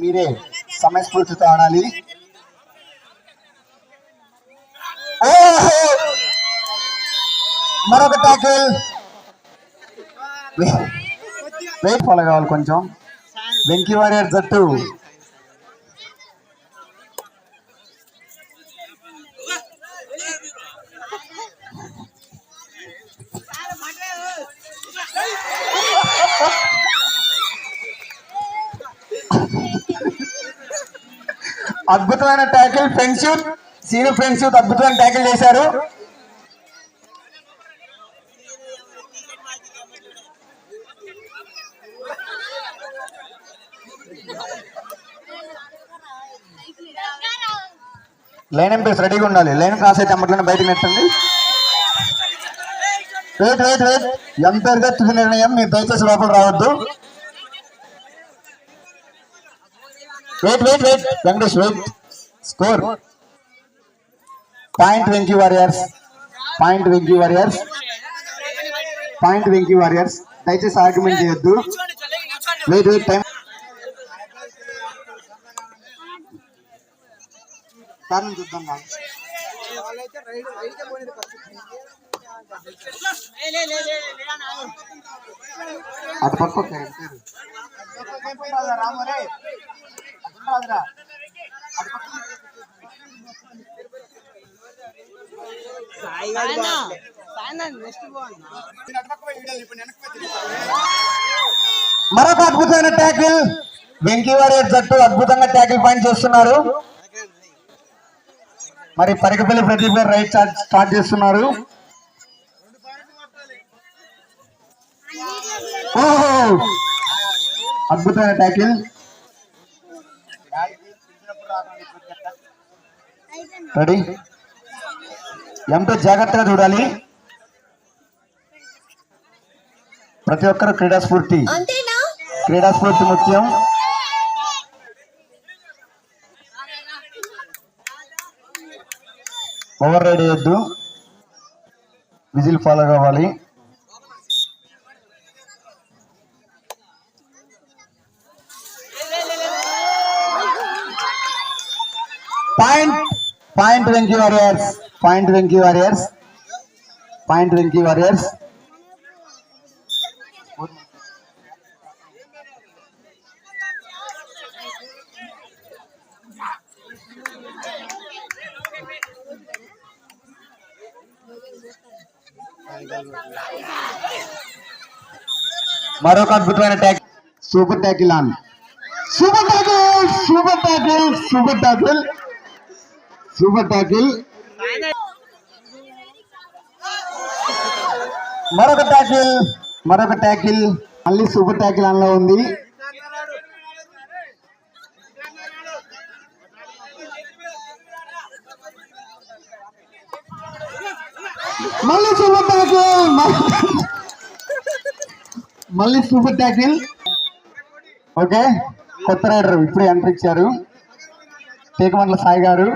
మీరే సమయస్ఫూర్తితో ఆడాలి. మరొక టాకిల్. వెయిట్ ఫాలో కావాలి కొంచెం. వెంకీ వారియర్ జట్టు అద్భుతమైన ట్యాకిల్. ఫ్రెండ్షిప్ సీనియర్ ఫ్రెండ్షిప్ అద్భుతమైన ట్యాకిల్ చేశారు. లైన్ ఎంపీస్ రెడీగా ఉండాలి. లైన్ క్రాస్ అయితే అమ్మట్లోనే బయటకు నెట్టండి. Wait wait wait. ఎంపైర్గా తుది నిర్ణయం. మీరు దయచేసి లోపల రావద్దు. Wait wait wait. Venkatesh wait. Score point Venky warriors. Point Venky warriors. Point Venky warriors. దయచేసి ఆర్గ్యుమెంట్ చేయొద్దు. Wait wait. టైం చూద్దాం. అటు పక్క మరొక అద్భుతమైన ట్యాకిల్. వెంకీ వారియర్ జట్టు అద్భుతంగా ట్యాకిల్ పాయింట్ చేస్తున్నారు. మరి పరికపల్లి ప్రదీప్ గారు రైట్ స్టార్ట్ చేస్తున్నారు. ఓహో అద్భుతమైన ట్యాకిల్. రెడీ. ఎంతో జాగ్రత్తగా చూడాలి. ప్రతి ఒక్కరు క్రీడాస్ఫూర్తి ముఖ్యం. ఓవర్ రైడ్ చేయొద్దు. విజిల్ ఫాలో కావాలి. Point Venky warriors. Point Venky warriors. Point Venky Warriors. మరొక అద్భుతమైన tackle. Super tackle on. Super tackle. Super tackle. Super tackle. Super tackle. మరొక ట్యాకిల్. మరొక ట్యాకిల్. మళ్ళీ సూపర్ ట్యాకిల్ ఆన్ లో ఉంది. మళ్ళీ సూపర్ ట్యాకిల్. మళ్ళీ సూపర్ ట్యాకిల్. ఓకే, కొత్త రైడర్ ఇప్పుడే ఎంట్రీ ఇచ్చారు. టేకమండల సాయి గారు.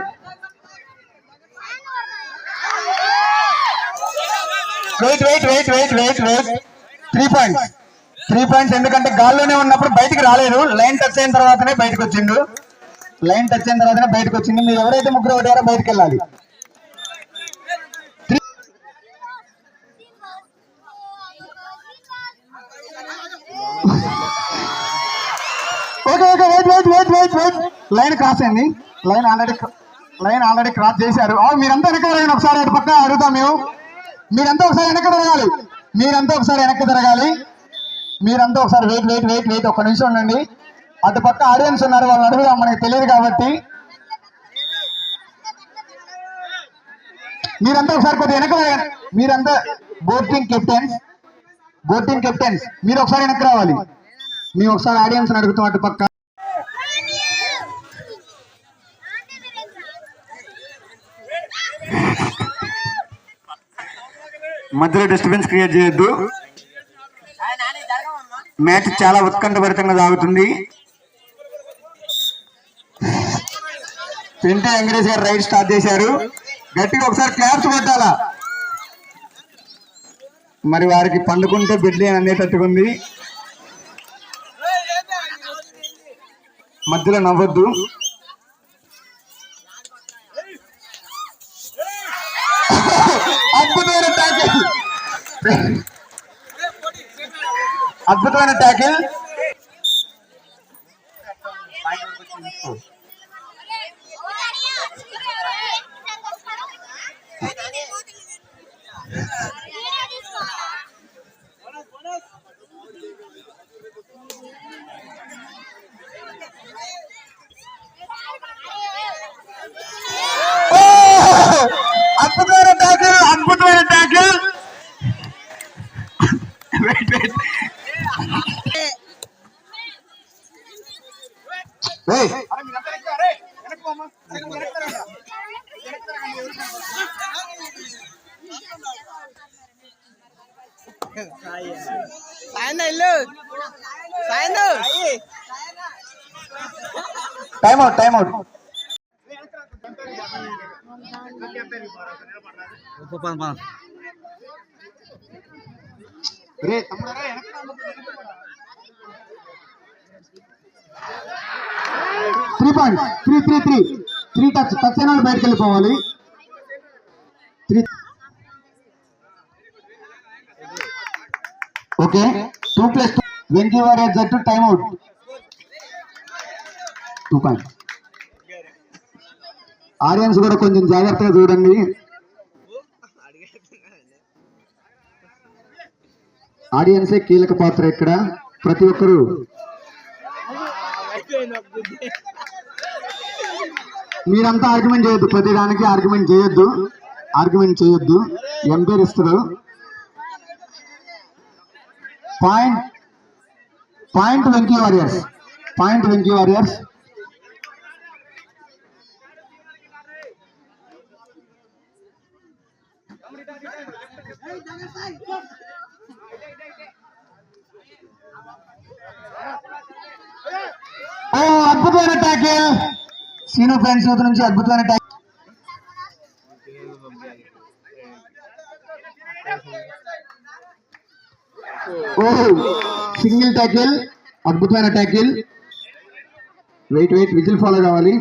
Wait wait wait wait wait wait. 3 points. 3 points. ఎందుకంటే గాల్లోనే ఉన్నప్పుడు బయటికి రాలేదు. లైన్ టచ్ అయిన తర్వాతనే బయటకు వచ్చిండు. లైన్ టచ్ అయిన తర్వాతనే బయటకు వచ్చింది. మీరు ఎవరైతే ముగ్గురు ఒకటారో బయటకు వెళ్ళాలి. Okay okay. Wait wait wait wait wait. Line cross అయింది. లైన్ ఆల్రెడీ క్రాస్ చేశారు. మీరంతా వెనక్కి తిరగండి. ఒకసారి అటు పక్క అడుగుతాం మేము. మీరంతా ఒకసారి వెనక్కి తిరగాలి. మీరంతా ఒకసారి వెనక్కి తిరగాలి. మీరంతా ఒకసారి వెయిట్ వెయిట్ వెయిట్ వెయిట్. ఒక్క నిమిషం ఉండండి. అటు పక్క ఆడియన్స్ ఉన్నారు. వాళ్ళని అడుగుదాం. మనకి తెలియదు కాబట్టి మీరంతా ఒకసారి కొద్దిగా వెనక్కి తిరగండి. మీరంతా బోటింగ్ కెప్టెన్స్ మీరు ఒకసారి వెనక్కి రావాలి. మేము ఒకసారి ఆడియన్స్ అడుగుతాం. అటు పక్క మధ్యలో డిస్టర్బెన్స్ క్రియేట్ చేయొద్దు. మ్యాచ్ చాలా ఉత్కంఠభరితంగా సాగుతుంది. పింటే వెంకటేష్ గారు రైడ్ స్టార్ట్ చేశారు. గట్టిగా ఒకసారి క్లాప్స్ కొట్టాలా. మరి వారికి పండుకుంటే బిడ్లే అనేటట్టుకుంది. మధ్యలో నవ్వద్దు. అద్భుతమైన ట్యాకిల్, అద్భుతమైన ట్యాకిల్. అద్భుతమైన ట్యాకిల్, అద్భుతమైన tackle. Time out, time out. Three point, three three three three touch touch అయిన బయటకు వెళ్ళిపోవాలి. ఓకే, 2+2 వెంకీ వారియర్ జట్టు టైమ్ అవుట్. 2 పాయింట్. ఆడియన్స్ కూడా కొంచెం జాగ్రత్తగా చూడండి. ఆడియన్సే కీలక పాత్ర ఇక్కడ. ప్రతి ఒక్కరు మీరంతా ఆర్గ్యుమెంట్ చేయొద్దు, ప్రతి దానికి ఆర్గ్యుమెంట్ చేయొద్దు. ఎంపైర్ ఇస్తారు. Point Venky warriors, point Venky warriors. ఓ అద్భుతమైన ట్యాకిల్ సీను ఫ్రెండ్స్ యూత్ నుంచి. అద్భుతమైన ట్యాకిల్. ఓ సింగిల్ ట్యాకిల్, అద్భుతమైన tackle. Wait wait, whistle follow కావాలి.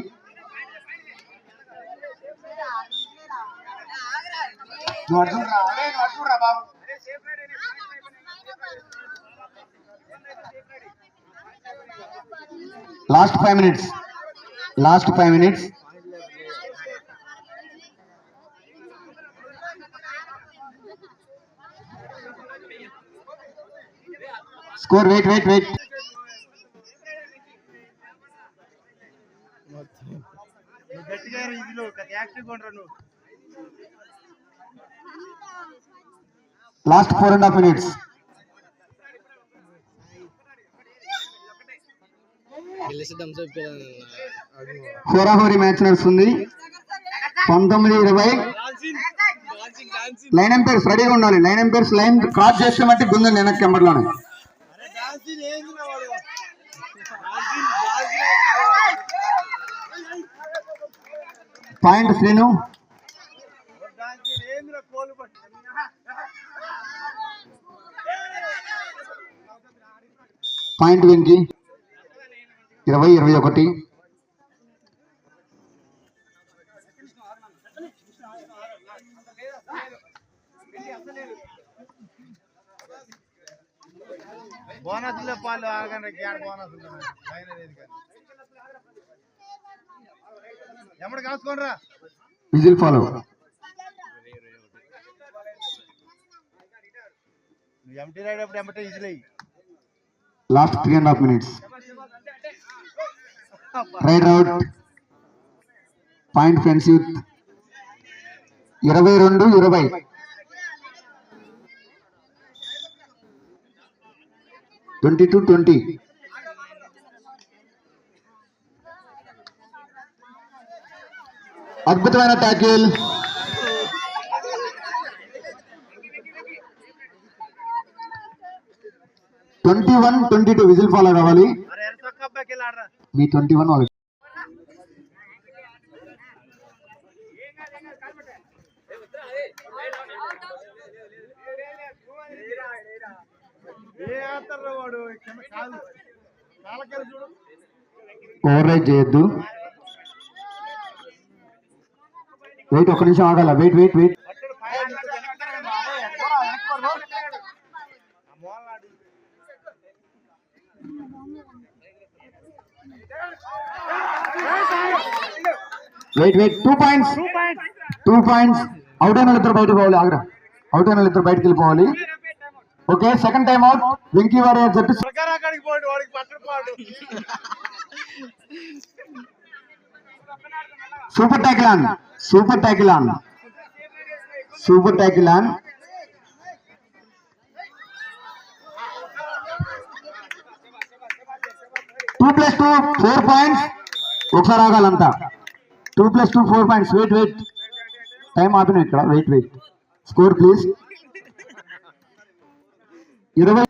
Last 5 minutes, last 5 minutes. Score wait wait wait. Last 4.5 minutes. హోరాహోరీ మ్యాచ్ నడుస్తుంది. 19-20. లైన్ ఎంపైర్స్ రెడీగా ఉండాలి. లైన్ ఎంపైర్స్ లైన్ క్రాస్ చేస్తామంటే గుందని వెనక్కి కెంబర్లోనే. Point Srinu. Point Venky. 20-21. Bonus పాలు ఎమ్మడి కాసుకోండిరా. Whistle follow. ఎంటీ రాయడప్పుడు ఎమ్మటే విజిల్ అయ్యి. Last 3.5 minutes. Raid out. Point friends youth. 22-20. అద్భుతమైన ట్యాకిల్. విజిల్ ఫాలో కావాలి. మీ 21 వాళ్ళకి. వాడు కాలకెళ్ళి చూడు. ఓవర్ రైట్ చేయొద్దు. వెయిట్, ఒక్క నిమిషం ఆగాల. Wait wait wait. Wait wait. 2 points. 2 points. Out అయిన ఇద్దరు బయటకు పోవాలి. ఆగ్రా, అవుట్ అయిన ఇద్దరు బయటకు వెళ్ళిపోవాలి. Okay, second time out. Venky warrior చెప్పి super tackle on. Super tackle on. Super tackle on. Two plus 2 4 points. ఒకసారి ఆగాలంతా. 2 + 2 4 పాయింట్స్. Wait wait. టైం ఆపిన ఇక్కడ. Wait wait. Score please. 20.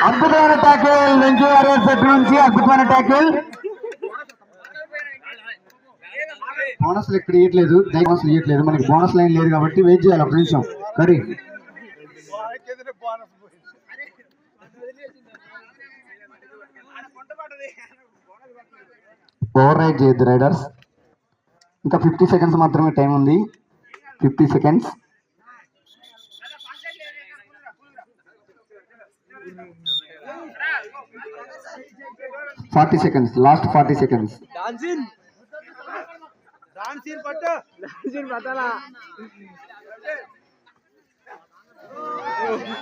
అద్భుతమైన ట్యాకిల్ వెంకీ వారియర్ సెట్ నుంచి. అద్భుతమైన ట్యాకిల్. బోనస్లు ఇక్కడ ఇవ్వట్లేదు. బోనస్లు ఇవ్వట్లేదు మనకి. బోనస్ లైన్ లేదు కాబట్టి వెయిట్ చేయాలి ఒక నిమిషం. రెడీ. ఓవర్ రైడ్ చేయొద్దు రైడర్స్. ఇంకా 50 సెకండ్స్ మాత్రమే టైం ఉంది. 50 సెకండ్స్. Last 40 seconds.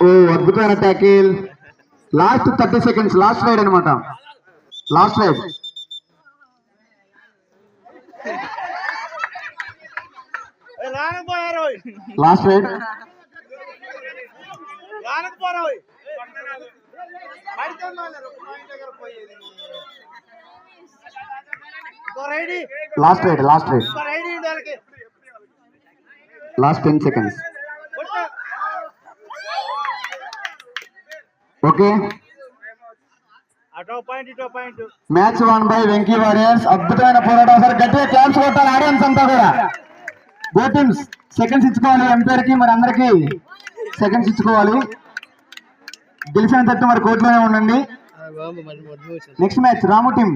ఓ అద్భుతమైన tackle. Last 30 seconds. Last raid అనమాట. Last raid. Last raid. Last raid. Last raid. Last 10 seconds. Okay, match won by Venky warriors. అద్భుతమైన పోరాటం. సార్ గట్టిగా క్లాప్స్ కొట్టాలి ఆడియన్స్ అంతా కూడా. గో టీమ్స్ సెకండ్స్ ఇచ్చుకోవాలి. ఎంపైర్ కి మరి అందరికి సెకండ్స్ ఇచ్చుకోవాలి. గెలిచిన తట్టు మరి కోర్టులోనే ఉండండి. నెక్స్ట్ మ్యాచ్ రాము టీం.